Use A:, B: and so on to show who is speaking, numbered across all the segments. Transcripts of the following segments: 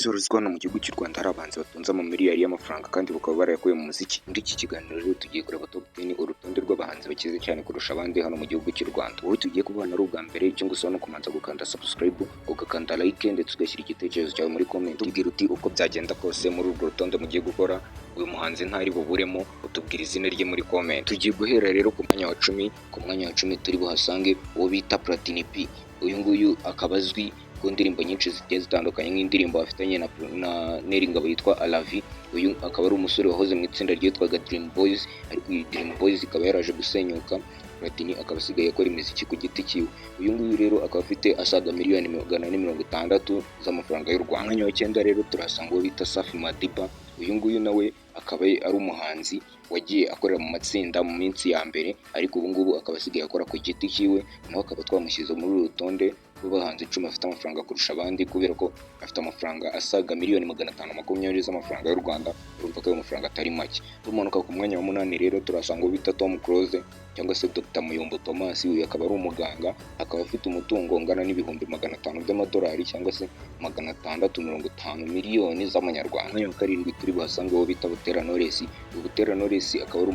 A: Isorezwa hano mu gihugu cy'u Rwanda hari abahanzi batunze amamiliyari y'amafaranga kandi bakaba barayakuye mu muziki. Muri iki kiganiro rero tugiye kureba top 10 urutonde rw'abahanzi bakize cyane kurusha abandi hano mu gihugu cy'u Rwanda. Wowe tugiye kubana ari ubwa mbere icyo ngusaba no kumanza gukanda subscribe, ugakanda like ndetse ugashyira igitekerezo cyawe muri comment. Tubwira uti uko byagenda kose muri urwo rutonde mugiye gukora uyu muhanzi ntari buburemo, utubwira izina rye muri comment. Tugiye guhera rero ku mwanya wa 10. Ku mwanya wa 10 turi buhasange uwo bita Platini P. Uyu nguyu akaba azwi ku ndirimbo nyinshi zigiye zitandukanye nk'indirimbo bafitanye na Neri Ngabo yitwa Alavi. Uyu akaba ari umusore wahoze mu itsinda ryitwaga Dream Boys, ariko iyi Dream Boys ikaba yaraje gusenyuka. Platini akaba asigaye akora imiziki ku giti cyiwe. Uyu nguyu rero akaba afite asaga miliyoni 460 z'amafaranga y'u Rwanda. Mwanya wa 9 rero turasanga uwo bita Safi Madiba. Uyu nguyu nawe akaba ari umuhanzi wagiye akorera mu matsinda mu minsi ya mbere, ariko ubu ngubu akaba asigaye akora ku giti cyiwe. Nawe akaba twamushyize muri uru rutonde rw'abahanzi 10 bafite amafaranga kurusha abandi, kubera ko afite amafaranga asaga miliyoni 520 z'amafaranga y'u Rwanda. Urumva ko ayo mafaranga atari make. Tumanuka ku mwanya wa 8 rero turasanga uwo bita Tom Close cyangwa se Dr. Muyombo Thomas. Uyu akaba ari umuganga, akaba afite umutungo ungana n'ibihumbi 500 by'amadolari cyangwa se 650 miliyoni z'amanyarwanda. Mwanya wa 7 turi buhasange uwo bita Butera Knowless. Butera Knowless akaba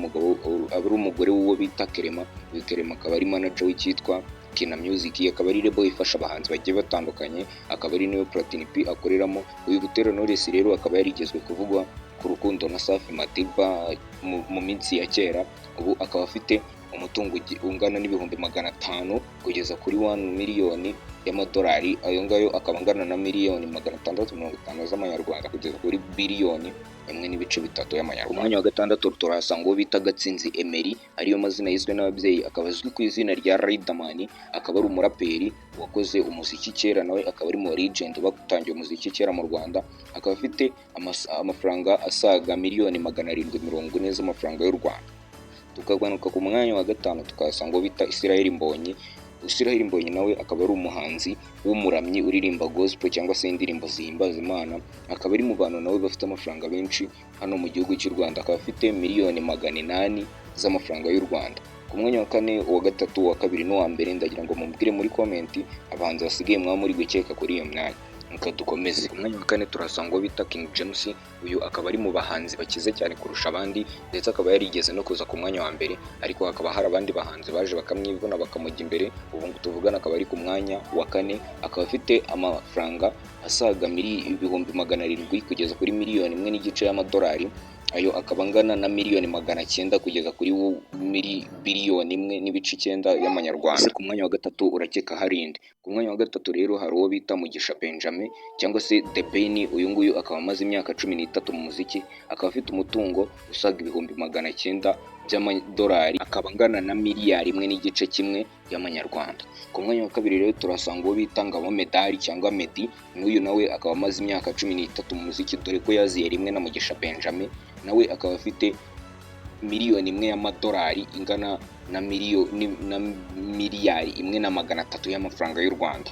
A: ari umugore w'uwo bita Kerema. Uyu Kerema akaba ari manager w'icyitwa Kina Music, akaba ari label ifasha abahanzi bagiye batandukanye, akaba ari niyo Platini P akoreramo. Uyu Butera Knowless rero akaba yarigezwe kuvugwa ku rukundo na Safi Madiba mu minsi ya kera. Ubu akaba afite umutungo ungana n'ibihumbi 500 kugeza kuri 1 miliyoni y'amadolari. Ayo ngayo akaba angana na miliyoni 650 z'amanyarwanda kugeza kuri biliyoni 1.3 y'amanyarwanda. Umwanya wa 6 turahasanga uwo bita Gatsinzi Emery, ariyo mazina yiswe n'ababyeyi. Akaba azwi ku izina rya Riderman, akaba ari umuraperi wakoze umuziki kera, nawe akaba ari mu legend batangiye umuziki kera mu Rwanda. Akaba afite amafaranga asaga miliyoni 740 z'amafaranga y'u Rwanda. Tukaganuka ku mwanya wa 5 tukahasanga uwo bita Israel Mbonyi. Israel Mbonyi nawe akaba ari umuhanzi w'umuramyi uririmba gospel cyangwa se indirimbo zihimbaza Imana. Akaba ari mu bantu nawe bafite amafaranga benshi hano mu gihugu cy'u Rwanda. Akaba afite miliyoni 800 z'amafaranga y'u Rwanda. Ku mwanya wa 4, uwa 3, uwa 2 n'uwa mbere ndagira ngo mumbwire muri comment abahanzi basigaye mwaba muri gukeka kuri iyo myanya. Nuko dukomeze. Ku mwanya wa 4 turasanga uwo bita King James. Uyu akaba ari mu bahanzi bakize cyane kurusha abandi, ndetse akaba yarigeze no kuza ku mwanya wa mbere, ariko hakaba hari abandi bahanzi baje bakamwivuna bakamujya imbere. Ubu ngo tuvugana akaba ari ku mwanya wa 4. Akaba afite amafaranga asaga ibihumbi 700 kugeza kuri miliyoni 1.5 y'amadolari. Ayo akaba angana na miliyoni 900 kugeza kuri biliyoni 1.9 y'amanyarwanda. Ku mwanya wa 3 urakeka harinde. Ku mwanya wa 3 rero hari uwo bita Mugisha Benjamin cyangwa se The Ben. Uyu nguyu akaba amaze imyaka 13 mu muziki, akaba afite umutungo usaga ibihumbi 900 by'amadolari, akaba angana na miliyari 1.1 y'amanyarwanda. Ku mwanya wa 2 rero turasanga uwo bita Ngabo Medali cyangwa Meddy. N'uyu nawe akaba amaze imyaka 13 mu muziki, dore ko yaziye rimwe na Mugisha Benjamin. Nawe akaba afite miliyoni 1 y'amadolari ingana na miliyari 1.3 y'amafaranga y'u Rwanda.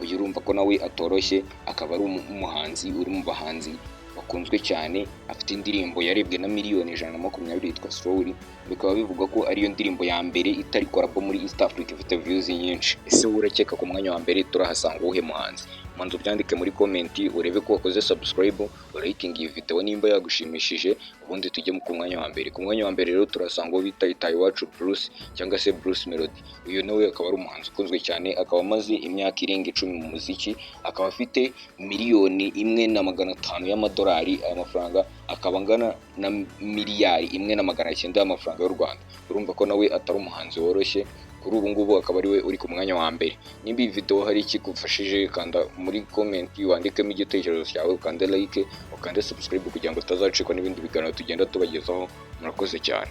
A: Uyu urumva ko nawe atoroshye, akaba ari umuhanzi uri mu bahanzi bakunzwe cyane. Afite indirimbo yarebwe na miliyoni 120 yitwa Slowly. Bikaba bivugwa ko ariyo ndirimbo ya mbere itari korabo muri East Africa ifite views nyinshi. Ese urakeka ku mwanya wa mbere turahasanga uwuhe muhanzi? Manzo byandike muri comment urebe ko wakoze subscribe, urayikinga iyi video nimba yagushimishije, ubundi tujye ku mwanya wa mbere. Ku mwanya wa mbere rero turasanga uwo bita Itayiwacu Bruce cyangwa se Bruce Melody. Uyu nawe akaba ari umuhanzi ukunzwe cyane, akaba amaze imyaka irenga 10 mu muziki, akaba afite miliyoni 1.5 y'amadolari. Aya mafaranga akaba angana na miliyari 1.9 y'amafaranga y'u Rwanda. Urumva ko nawe atari umuhanzi woroshye. Kuri ubu ngubu akaba ari we uri ku mwanya wa mbere. Nimba iyi video hari ikigufashije, kanda muri comment wandikemo igitekerezo cyawe, ukande like, ukande subscribe kugira ngo utazacikwa n'ibindi biganiro tugenda tubagezaho. Murakoze cyane.